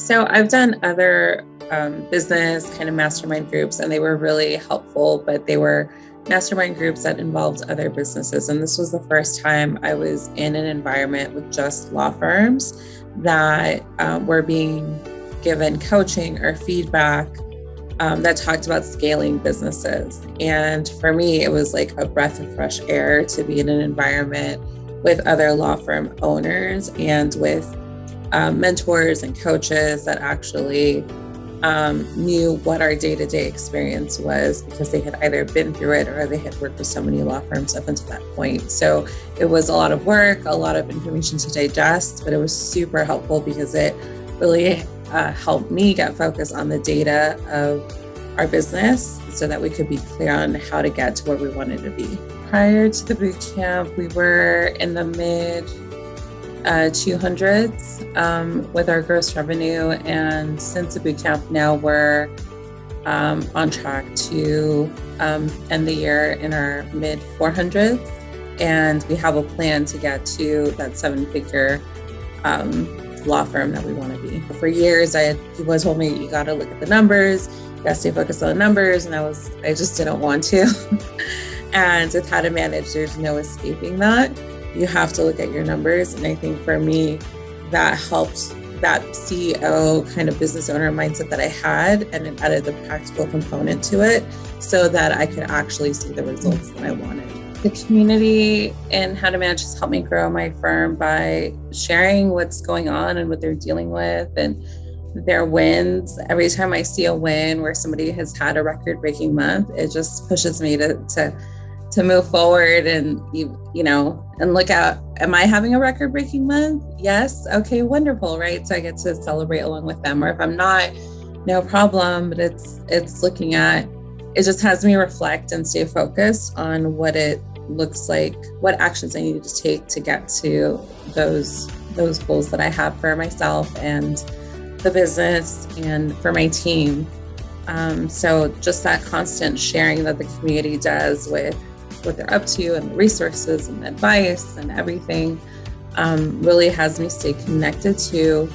So I've done other business kind of mastermind groups, and they were really helpful, but they were mastermind groups that involved other businesses. And this was the first time I was in an environment with just law firms that were being given coaching or feedback that talked about scaling businesses. And for me, it was like a breath of fresh air to be in an environment with other law firm owners and with mentors and coaches that actually knew what our day-to-day experience was, because they had either been through it or they had worked with so many law firms up until that point. So it was a lot of work, a lot of information to digest, but it was super helpful because it really helped me get focused on the data of our business so that we could be clear on how to get to where we wanted to be. Prior to the boot camp, we were in the mid 200s with our gross revenue. And since the boot camp, now we're on track to end the year in our mid 400s. And we have a plan to get to that 7-figure law firm that we want to be. For years, people told me, you got to look at the numbers, you got to stay focused on the numbers. And I just didn't want to. And with how to manage, there's no escaping that. You have to look at your numbers. And I think for me, that helped that CEO kind of business owner mindset that I had, and it added the practical component to it so that I could actually see the results that I wanted. The community and how to manage has helped me grow my firm by sharing what's going on and what they're dealing with and their wins. Every time I see a win where somebody has had a record-breaking month, it just pushes me to move forward and, and look at, am I having a record-breaking month? Yes. Okay, wonderful, right? So I get to celebrate along with them. Or if I'm not, no problem. But it's looking at, it just has me reflect and stay focused on what it looks like, what actions I need to take to get to those goals that I have for myself and the business and for my team. So just that constant sharing that the community does with what they're up to and the resources and advice and everything really has me stay connected to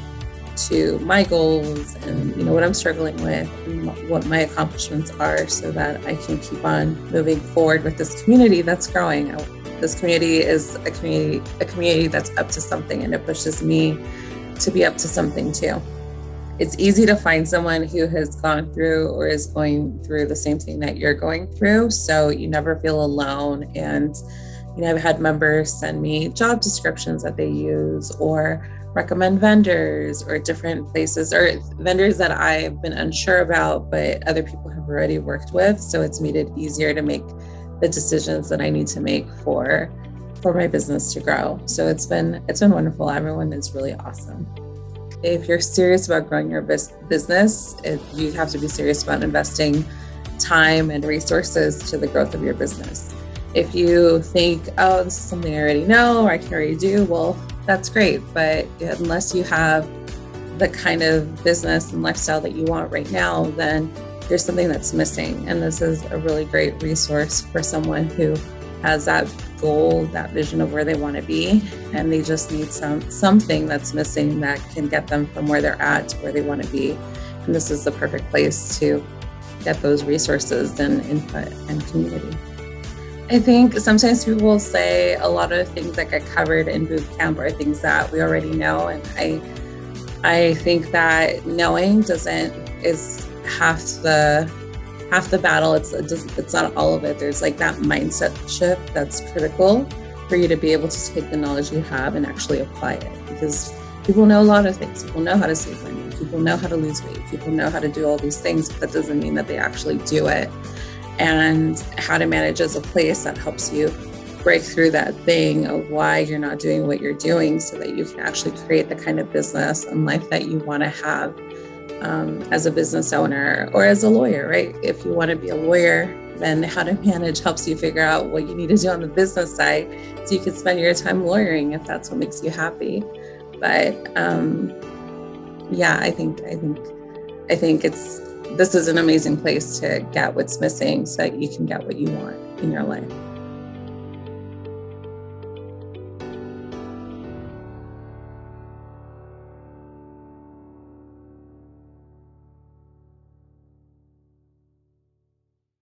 my goals and what I'm struggling with and what my accomplishments are, so that I can keep on moving forward with this community that's growing. This community is a community that's up to something, and it pushes me to be up to something too. It's easy to find someone who has gone through or is going through the same thing that you're going through, so you never feel alone. And I've had members send me job descriptions that they use, or recommend vendors or different places, or vendors that I've been unsure about, but other people have already worked with. So it's made it easier to make the decisions that I need to make for my business to grow. So it's been wonderful. Everyone is really awesome. If you're serious about growing your business, you have to be serious about investing time and resources to the growth of your business. If you think, oh, this is something I already know or I can already do, well, that's great. But unless you have the kind of business and lifestyle that you want right now, then there's something that's missing. And this is a really great resource for someone who has that goal, that vision of where they want to be, and they just need something that's missing that can get them from where they're at to where they want to be. And this is the perfect place to get those resources and input and community. I think sometimes people will say a lot of things that get covered in Bootcamp are things that we already know, and I think that knowing is half the battle. It's not all of it. There's like that mindset shift that's critical for you to be able to take the knowledge you have and actually apply it. Because people know a lot of things. People know how to save money. People know how to lose weight. People know how to do all these things, but that doesn't mean that they actually do it. And how to manage is a place that helps you break through that thing of why you're not doing what you're doing, so that you can actually create the kind of business and life that you want to have as a business owner or as a lawyer, right? If you want to be a lawyer, then how to manage helps you figure out what you need to do on the business side so you can spend your time lawyering if that's what makes you happy. But I think this is an amazing place to get what's missing so that you can get what you want in your life.